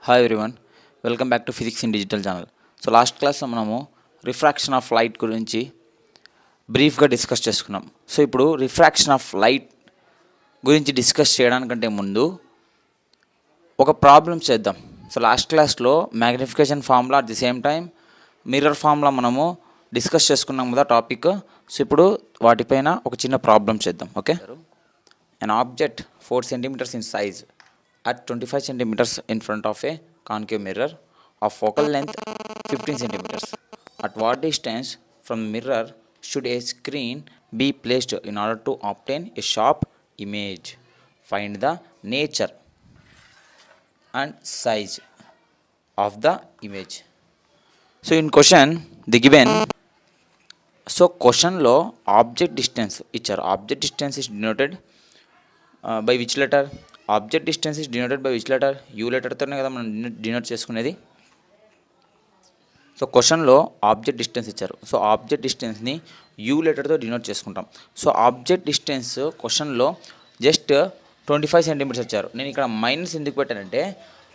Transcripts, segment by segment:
Hi everyone, welcome back to physics in digital channel. So last క్లాస్లో మనము refraction of light గురించి బ్రీఫ్గా discuss చేసుకున్నాం. సో ఇప్పుడు రిఫ్రాక్షన్ ఆఫ్ లైట్ గురించి డిస్కస్ చేయడానికంటే ముందు ఒక ప్రాబ్లం చేద్దాం. సో లాస్ట్ క్లాస్లో magnification formula at the same time mirror formula మనము డిస్కస్ చేసుకున్నాం కదా టాపిక్. సో ఇప్పుడు వాటిపైన ఒక చిన్న ప్రాబ్లం చేద్దాం. Okay, an object 4 centimeters in size at 25 centimeters in front of a concave mirror of focal length 15 centimeters. At what distance from the mirror should a screen be placed in order to obtain a sharp image? Find the nature and size of the image. So in question the given, so question లో object distance ఇచ్చారు. Object distance is denoted by which letter? Object distance is denoted by which letter? U లెటర్తోనే కదా మనం denote చేసుకునేది. So క్వశ్చన్లో object distance ఇచ్చారు. So object డిస్టెన్స్ని u లెటర్తో డినోట్ చేసుకుంటాం. సో ఆబ్జెక్ట్ డిస్టెన్స్ క్వశ్చన్లో జస్ట్ 25 సెంటీమీటర్స్ ఇచ్చారు. నేను ఇక్కడ మైనస్ ఎందుకు పెట్టానంటే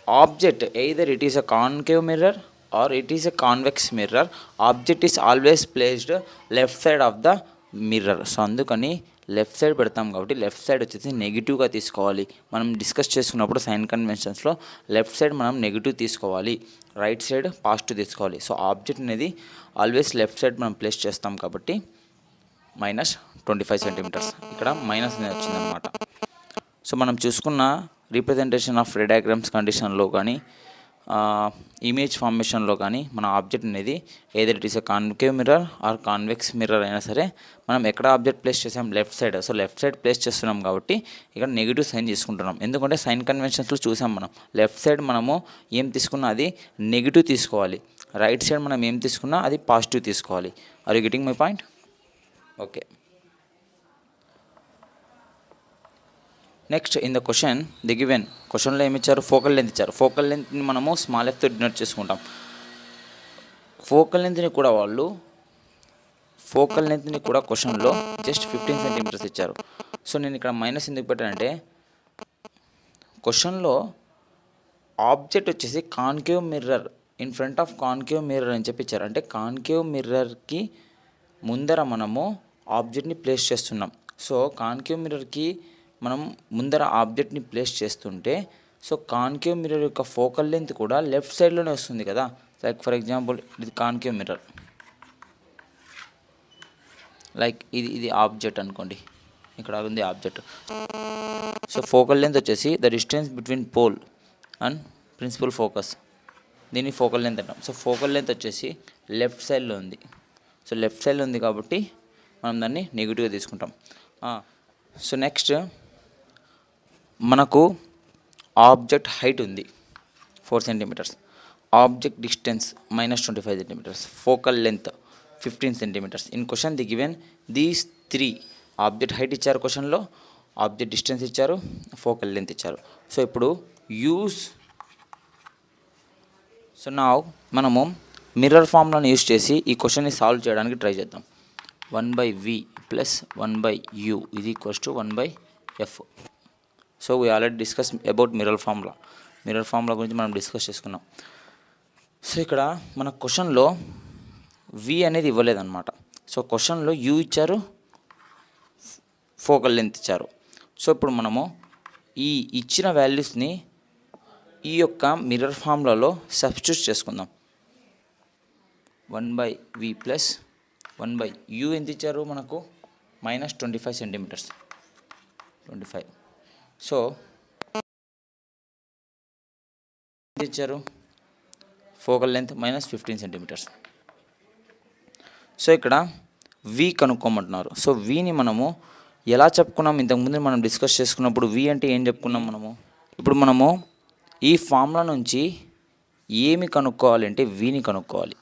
object either it is a concave mirror or it is a convex mirror, object is always placed left side of the mirror. So అందుకని left side పెడతాం కాబట్టి left side వచ్చేసి నెగిటివ్గా తీసుకోవాలి. మనం డిస్కస్ చేసుకున్నప్పుడు సైన్ కన్వెన్షన్స్లో లెఫ్ట్ సైడ్ మనం negative తీసుకోవాలి, రైట్ సైడ్ పాజిటివ్ తీసుకోవాలి. సో ఆబ్జెక్ట్ అనేది ఆల్వేస్ లెఫ్ట్ సైడ్ మనం ప్లేస్ చేస్తాం కాబట్టి మైనస్ 25 సెంటీమీటర్స్ ఇక్కడ మైనస్ అనేది వచ్చిందనమాట. సో మనం చూసుకున్న రీప్రజెంటేషన్ ఆఫ్ రే డయాగ్రామ్స్ కండిషన్లో కానీ ఇమేజ్ ఫార్మేషన్లో కానీ మన ఆబ్జెక్ట్ అనేది either it is a concave mirror or convex mirror అయినా సరే మనం ఎక్కడ ఆబ్జెక్ట్ ప్లేస్ చేసాం? Left side. So left side place చేస్తున్నాం కాబట్టి ఇక్కడ నెగిటివ్ సైన్ తీసుకుంటున్నాం. ఎందుకంటే సైన్ కన్వెన్షన్స్లో చూసాం మనం లెఫ్ట్ సైడ్ మనము ఏం తీసుకున్నా అది నెగిటివ్ తీసుకోవాలి, రైట్ సైడ్ మనం ఏం తీసుకున్నా అది పాజిటివ్ తీసుకోవాలి. Are you getting my point? Okay. Next in the question the given, క్వశ్చన్లో ఏమి ఇచ్చారు? ఫోకల్ లెంత్ ఇచ్చారు. ఫోకల్ లెంత్ని మనము స్మాల్ ఎఫ్తో డినోట్ చేసుకుంటాం. ఫోకల్ లెంత్ని కూడా వాళ్ళు క్వశ్చన్లో జస్ట్ 15 సెంటీమీటర్స్ ఇచ్చారు. సో నేను ఇక్కడ మైనస్ ఎందుకు పెట్టానంటే క్వశ్చన్లో ఆబ్జెక్ట్ వచ్చేసి concave mirror in front of concave mirror అని చెప్పి ఇచ్చారు. అంటే కాన్కేవ్ మిర్రర్కి ముందర మనము ఆబ్జెక్ట్ని ప్లేస్ చేస్తున్నాం. సో కాన్కేవ్ మిర్రర్కి మనం ముందర ఆబ్జెక్ట్ని ప్లేస్ చేస్తుంటే సో కాన్కేవ్ మిర్రర్ యొక్క ఫోకల్ లెంత్ కూడా లెఫ్ట్ సైడ్లోనే వస్తుంది కదా. లైక్ ఫర్ ఎగ్జాంపుల్ ఇది కాన్కేవ్ మిర్రర్, లైక్ ఇది ఆబ్జెక్ట్ అనుకోండి, ఇక్కడ ఉంది ఆబ్జెక్ట్. సో ఫోకల్ లెంత్ వచ్చేసి the distance between pole and principal focus, దీన్ని ఫోకల్ లెంత్ అంటాం. సో ఫోకల్ లెంత్ వచ్చేసి లెఫ్ట్ సైడ్లో ఉంది. సో లెఫ్ట్ సైడ్లో ఉంది కాబట్టి మనం దాన్ని నెగిటివ్గా తీసుకుంటాం. సో నెక్స్ట్ మనకు ఆబ్జెక్ట్ హైట్ ఉంది 4 centimetres, object distance -25 centimetres, focal length 15 centimetres. In question the given these 3 object height ఇచ్చారు క్వశ్చన్లో, ఆబ్జెక్ట్ డిస్టెన్స్ ఇచ్చారు, ఫోకల్ లెంత్ ఇచ్చారు. సో ఇప్పుడు నా మనము మిర్రర్ ఫార్ములాను యూజ్ చేసి ఈ క్వశ్చన్ని సాల్వ్ చేయడానికి ట్రై చేద్దాం. 1/v + 1/u = 1/f. So we already discuss about mirror formula గురించి మనం డిస్కస్ చేసుకున్నాం. సో ఇక్కడ మన క్వశ్చన్లో వి అనేది ఇవ్వలేదన్నమాట. సో క్వశ్చన్లో యూ ఇచ్చారు, ఫోకల్ లెంత్ ఇచ్చారు. సో ఇప్పుడు మనము ఈ ఇచ్చిన వాల్యూస్ని ఈ యొక్క మిర్రర్ ఫార్ములాలో సబ్స్టిట్యూట్ చేసుకుందాం. 1/v + 1/u ఎంత ఇచ్చారు మనకు? -25 సెంటీమీటర్స్, 25. సో ఎంత ఇచ్చారు? Focal length -15 centimetres. సో ఇక్కడ వి కనుక్కోమంటున్నారు. సో విని మనము ఎలా చెప్పుకున్నాం? ఇంతకుముందు మనం డిస్కస్ చేసుకున్నప్పుడు వి అంటే ఏం చెప్పుకున్నాం మనము? ఇప్పుడు మనము ఈ ఫార్ములా నుంచి ఏమి కనుక్కోవాలి అంటే విని కనుక్కోవాలి.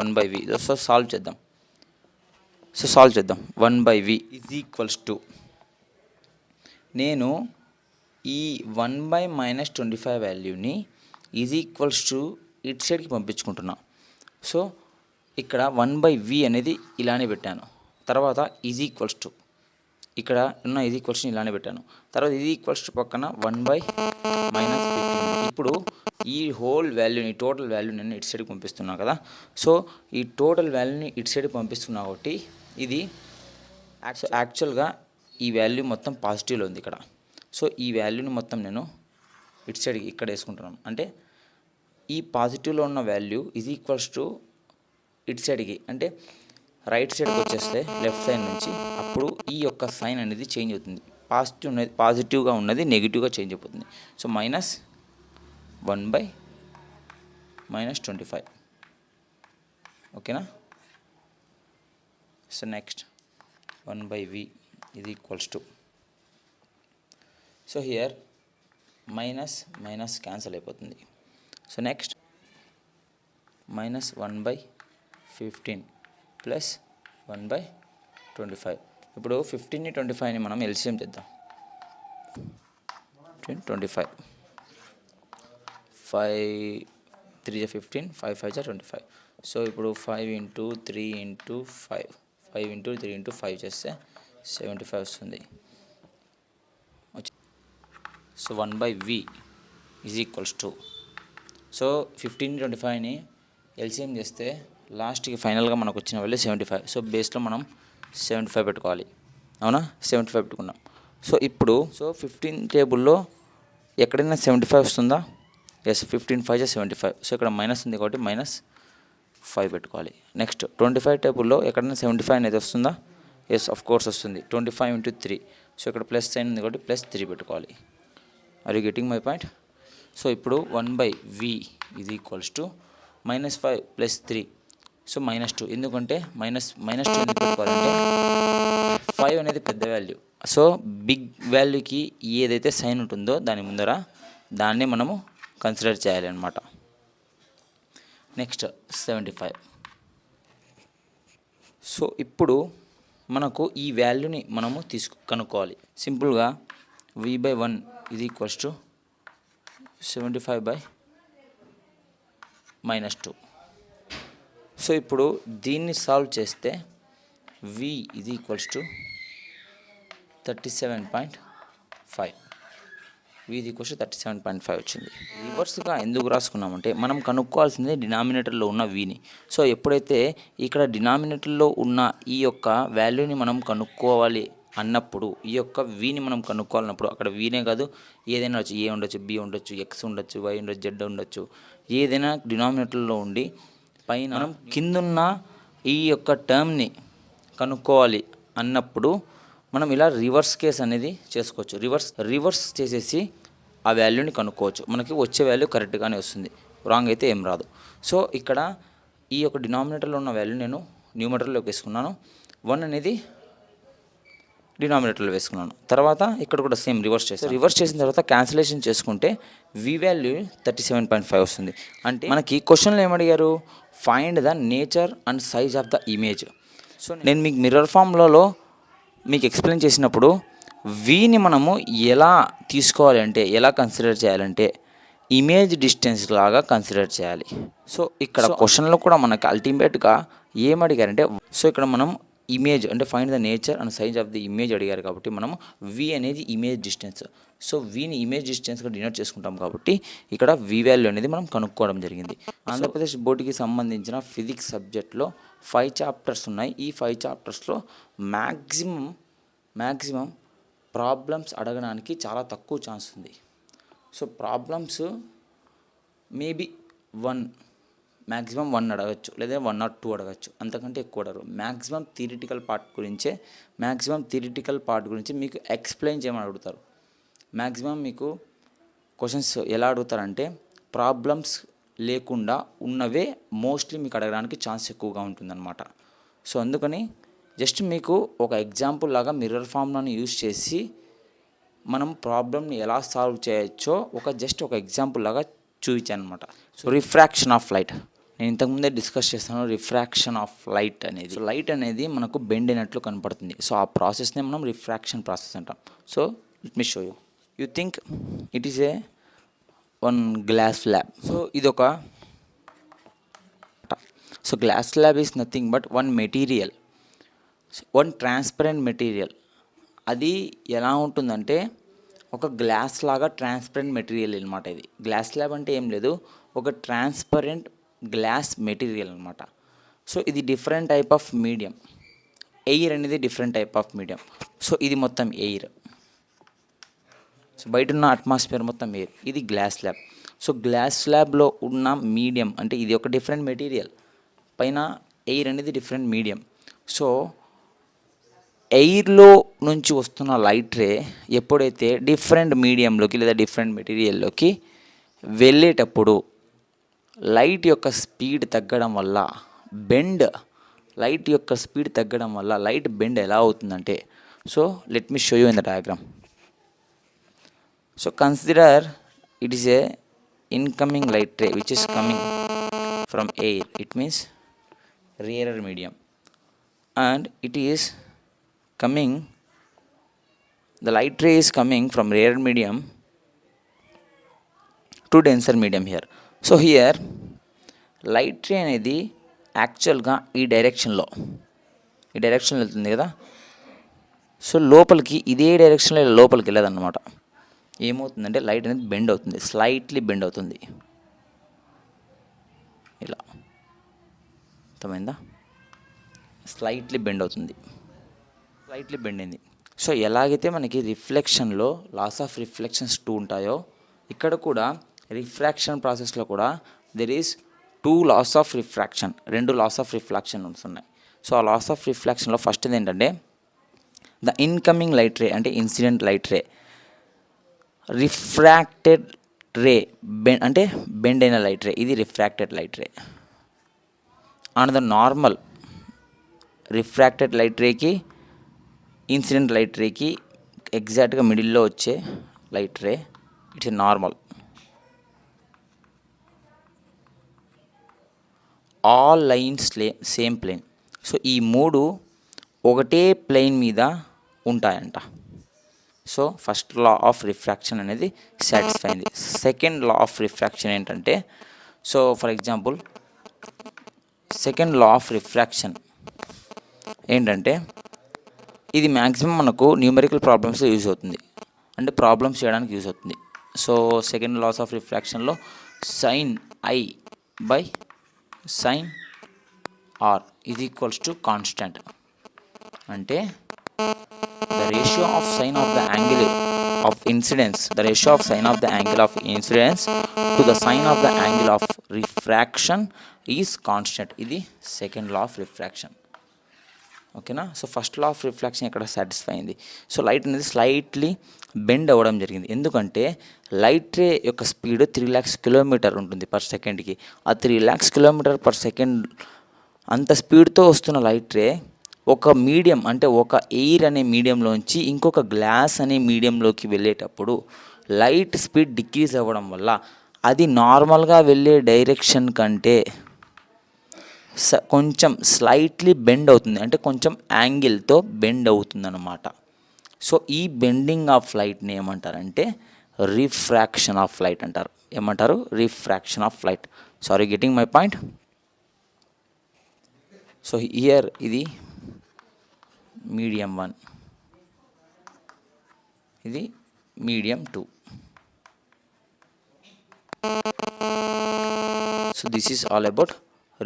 1/v. సో సాల్వ్ చేద్దాం. 1/v = నేను ఈ 1/-25 వాల్యూని ఇట్ సైడ్కి పంపించుకుంటున్నా. సో ఇక్కడ 1/v అనేది ఇలానే పెట్టాను. తర్వాత ఇక్కడ ఉన్న ఇది క్వశ్చన్ ఇలానే పెట్టాను. తర్వాత ఇది ఈక్వల్స్ టు పక్కన 1/-15 ఇప్పుడు ఈ హోల్ వాల్యూని టోటల్ వాల్యూ నేను ఇటు సైడ్కి పంపిస్తున్నాను కదా. సో ఈ టోటల్ వాల్యూని ఇటు సైడ్కి పంపిస్తున్నా కాబట్టి ఇది యాక్చువల్గా ఈ వాల్యూ మొత్తం పాజిటివ్లో ఉంది ఇక్కడ. సో ఈ వాల్యూని మొత్తం నేను ఇటు సైడ్కి ఇక్కడ వేసుకుంటున్నాను. అంటే ఈ పాజిటివ్లో ఉన్న వాల్యూ ఈజ్ ఈక్వల్స్ టు ఇటు సైడ్కి, అంటే రైట్ సైడ్కి వచ్చేస్తే లెఫ్ట్ సైడ్ నుంచి, అప్పుడు ఈ యొక్క సైన్ అనేది చేంజ్ అవుతుంది. పాజిటివ్గా ఉన్నది నెగిటివ్గా చేంజ్ అయిపోతుంది. సో -1/-25. ఓకేనా. So next 1/v is equals to, so here minus cancel అయిపోతుంది. So next -1/15 plus 1/25. ఇప్పుడు 15ని 25ని మనం ఎల్సిఎం చేద్దాం. 25, 5 3 15, 5 5 25. సో ఇప్పుడు 5 × 3 × 5, 5 × 3 × 5 చేస్తే 75 వస్తుంది. So 1/v is equals to, so 15 25ని ఎల్సిఎం చేస్తే లాస్ట్కి ఫైనల్గా మనకు వచ్చిన వాల్యూ 75. సో బేస్లో మనం 75 పెట్టుకోవాలి. అవునా, 75 పెట్టుకున్నాం. సో ఇప్పుడు 15 టేబుల్లో ఎక్కడైనా 75 వస్తుందా? ఎస్, 15 5 75. సో ఇక్కడ మైనస్ ఉంది కాబట్టి -5 పెట్టుకోవాలి. నెక్స్ట్ 25 టేబుల్లో ఎక్కడైనా 75 అనేది వస్తుందా? ఎస్, ఆఫ్ కోర్స్ వస్తుంది. 25 × 3. సో ఇక్కడ ప్లస్ సైన్ ఉంది కాబట్టి +3 పెట్టుకోవాలి. Are you getting my point? So ఇప్పుడు 1/v is equals to -5 + 3. So -2. ఎందుకంటే -2 ఎందుకు పెట్టుకోవాలంటే 5 అనేది పెద్ద వాల్యూ. సో బిగ్ వాల్యూకి ఏదైతే సైన్ ఉంటుందో దాని ముందర దాన్ని మనము కన్సిడర్ చేయాలి అన్నమాట. నెక్స్ట్ 75. సో ఇప్పుడు మనకు ఈ వాల్యూని మనము కనుక్కోవాలి. సింపుల్గా v/1 is equals to 75/-2. So ఇప్పుడు దీన్ని సాల్వ్ చేస్తే v is equals to 37.5. v is equals to 37.5 వచ్చింది. రివర్స్గా ఎందుకు రాసుకున్నామంటే మనం కనుక్కోవాల్సింది డినామినేటర్లో ఉన్న vని. సో ఎప్పుడైతే ఇక్కడ డినామినేటర్లో ఉన్న ఈ యొక్క వాల్యూని మనం కనుక్కోవాలి అన్నప్పుడు, ఈ యొక్క vని మనం కనుక్కోవాలన్నప్పుడు, అక్కడ vనే కాదు ఏదైనా ఉండొచ్చు, a ఉండొచ్చు, b ఉండొచ్చు, x ఉండొచ్చు, y ఉండొచ్చు, z ఉండొచ్చు, ఏదైనా డినామినేటర్లో ఉండి పైన మనం కిందున్న ఈ యొక్క టర్మ్ని కనుక్కోవాలి అన్నప్పుడు మనం ఇలా రివర్స్ కేస్ అనేది చేసుకోవచ్చు. రివర్స్ చేసేసి ఆ వాల్యూని కనుక్కోవచ్చు. మనకి వచ్చే వాల్యూ కరెక్ట్గానే వస్తుంది, రాంగ్ అయితే ఏం రాదు. సో ఇక్కడ ఈ యొక్క డినామినేటర్లో ఉన్న వాల్యూ నేను న్యూమరేటర్లోకి వేసుకున్నాను, 1 అనేది డినామినేటర్లో వేసుకున్నాను. తర్వాత ఇక్కడ కూడా సేమ్ రివర్స్ చేసిన తర్వాత క్యాన్సిలేషన్ చేసుకుంటే v వాల్యూ 37.5 వస్తుంది. అంటే మనకి క్వశ్చన్లో ఏమడిగారు? Find the nature and size of the image. So నేను మీకు మిర్రర్ ఫామ్లలో మీకు ఎక్స్ప్లెయిన్ చేసినప్పుడు వీని మనము ఎలా తీసుకోవాలి అంటే, ఎలా కన్సిడర్ చేయాలంటే ఇమేజ్ డిస్టెన్స్ లాగా కన్సిడర్ చేయాలి. సో ఇక్కడ క్వశ్చన్లో కూడా మనకి అల్టిమేట్గా ఏమడిగారంటే, సో ఇక్కడ మనం ఇమేజ్ అంటే find the nature and size of the image అడిగారు కాబట్టి మనం v అనేది ఇమేజ్ డిస్టెన్స్. సో వీని ఇమేజ్ డిస్టెన్స్గా డినోట్ చేసుకుంటాం కాబట్టి ఇక్కడ v వాల్యూ అనేది మనం కనుక్కోవడం జరిగింది. ఆంధ్రప్రదేశ్ బోర్డుకి సంబంధించిన ఫిజిక్స్ సబ్జెక్ట్లో 5 చాప్టర్స్ ఉన్నాయి. ఈ 5 చాప్టర్స్లో మ్యాక్సిమం ప్రాబ్లమ్స్ అడగడానికి చాలా తక్కువ ఛాన్స్ ఉంది. సో ప్రాబ్లమ్స్ మేబీ 1 అడగచ్చు, లేదా 1 or 2 అడగచ్చు, అంతకంటే ఎక్కువ అడగరు. మ్యాక్సిమం థియరిటికల్ పార్ట్ గురించి మీకు ఎక్స్ప్లెయిన్ చేయమని అడుగుతారు. మ్యాక్సిమం మీకు క్వశ్చన్స్ ఎలా అడుగుతారంటే ప్రాబ్లమ్స్ లేకుండా ఉన్నవే మోస్ట్లీ మీకు అడగడానికి ఛాన్స్ ఎక్కువగా ఉంటుందన్నమాట. సో అందుకని జస్ట్ మీకు ఒక ఎగ్జాంపుల్ లాగా మిర్రర్ ఫామ్లను యూజ్ చేసి మనం ప్రాబ్లమ్ని ఎలా సాల్వ్ చేయొచ్చో జస్ట్ ఒక ఎగ్జాంపుల్ లాగా చూపించాను అనమాట. సో రిఫ్రాక్షన్ ఆఫ్ లైట్ నేను ఇంతకుముందే డిస్కస్ చేస్తాను. రిఫ్రాక్షన్ ఆఫ్ లైట్ అనేది, సో లైట్ అనేది మనకు బెండ్ అయినట్లు కనపడుతుంది. సో ఆ ప్రాసెస్నే మనం రిఫ్రాక్షన్ ప్రాసెస్ అంటాం. So let me show you think it is one glass slab. So ఇదొక glass slab is nothing but one transparent material. అది ఎలా ఉంటుందంటే ఒక గ్లాస్ లాగా ట్రాన్స్పరెంట్ మెటీరియల్ అనమాట. ఇది గ్లాస్ స్లాబ్ అంటే ఏం లేదు, ఒక ట్రాన్స్పరెంట్ గ్లాస్ మెటీరియల్ అనమాట. సో ఇది different type of medium. Air అనేది different type of medium. So ఇది మొత్తం ఎయిర్. సో బయట ఉన్న అట్మాస్ఫియర్ మొత్తం ఎయిర్. ఇది గ్లాస్ స్లాబ్. సో గ్లాస్ స్లాబ్లో ఉన్న మీడియం అంటే ఇది ఒక డిఫరెంట్ మెటీరియల్, పైన ఎయిర్ అనేది డిఫరెంట్ మీడియం. సో ఎయిర్లో నుంచి వస్తున్న లైట్ రే ఎప్పుడైతే డిఫరెంట్ మీడియంలోకి లేదా డిఫరెంట్ మెటీరియల్లోకి వెళ్ళేటప్పుడు లైట్ యొక్క స్పీడ్ తగ్గడం వల్ల లైట్ బెండ్ ఎలా అవుతుందంటే, so let me show you in the diagram. So consider it is a incoming light ray which is coming from air, it means rarer medium, and it is coming, the light ray is coming from rarer medium to denser medium here. So here light ray అనేది యాక్చువల్గా ఈ డైరెక్షన్లో వెళ్తుంది కదా. So లోపలికి ఇదే డైరెక్షన్లో లోపలికి వెళ్ళదన్నమాట. ఏమవుతుందంటే లైట్ అనేది బెండ్ అవుతుంది, స్లైట్లీ బెండ్ అవుతుంది ఇలా. అర్థమైందా? స్లైట్లీ బెండ్ అవుతుంది, స్లైట్లీ బెండ్ అయింది. సో ఎలాగైతే మనకి రిఫ్లెక్షన్లో లాస్ ఆఫ్ రిఫ్లెక్షన్స్ 2 ఉంటాయో, ఇక్కడ కూడా రిఫ్రాక్షన్ ప్రాసెస్లో కూడా there is 2 laws of refraction, 2 laws of refraction ఉన్నాయి. సో ఆ లాస్ ఆఫ్ రిఫ్రాక్షన్లో ఫస్ట్ ఏంటంటే ద ఇన్కమింగ్ లైట్ రే అంటే incident light ray, refracted ray అంటే బెండ్ అయిన లైట్ రే, ఇది refracted light ray. And the normal refracted light రేకి incident light రేకి ఎగ్జాక్ట్గా మిడిల్లో వచ్చే light ray, it's a normal. All lines same plane. So ఈ 3 ఒకటే ప్లేన్ మీద ఉంటాయంట. So first law of refraction అనేది సాటిస్ఫై అయింది. సెకండ్ లా ఆఫ్ రిఫ్రాక్షన్ ఏంటంటే, so for example second law of refraction ఏంటంటే, ఇది మ్యాక్సిమం మనకు న్యూమెరికల్ ప్రాబ్లమ్స్ యూజ్ అవుతుంది, అంటే ప్రాబ్లమ్స్ చేయడానికి యూజ్ అవుతుంది. సో సెకండ్ లాస్ ఆఫ్ రిఫ్రాక్షన్లో sine i by sine r is equals to constant. అంటే the ratio of sine of the angle of incidence to the sine of the angle of refraction is constant. ఇది second law of refraction. ఓకేనా? So first law of refraction ఇక్కడ satisfy అయింది. So light అనేది slightly bend అవ్వడం జరిగింది. ఎందుకంటే light ray యొక్క speed 3 lakhs kilometre ఉంటుంది పర్ సెకండ్కి. ఆ 3 lakhs కిలోమీటర్ పర్ సెకండ్ అంత స్పీడ్తో వస్తున్న లైట్ రే ఒక మీడియం అంటే ఒక ఎయిర్ అనే మీడియంలోంచి ఇంకొక గ్లాస్ అనే మీడియంలోకి వెళ్ళేటప్పుడు లైట్ స్పీడ్ డిక్రీజ్ అవ్వడం వల్ల అది నార్మల్గా వెళ్ళే డైరెక్షన్ కంటే కొంచెం స్లైట్లీ బెండ్ అవుతుంది, అంటే కొంచెం యాంగిల్తో బెండ్ అవుతుంది అన్నమాట. సో ఈ బెండింగ్ ఆఫ్ లైట్ని ఏమంటారంటే రిఫ్రాక్షన్ ఆఫ్ లైట్ అంటారు. ఏమంటారు? Refraction of light. Sorry, getting my point? So here ఇది మీడియం 1, ఇది medium 2. So this is all about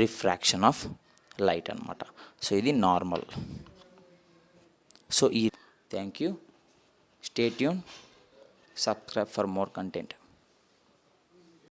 refraction of light అనమాట. సో ఇది normal. So thank you, stay tune, subscribe for more content.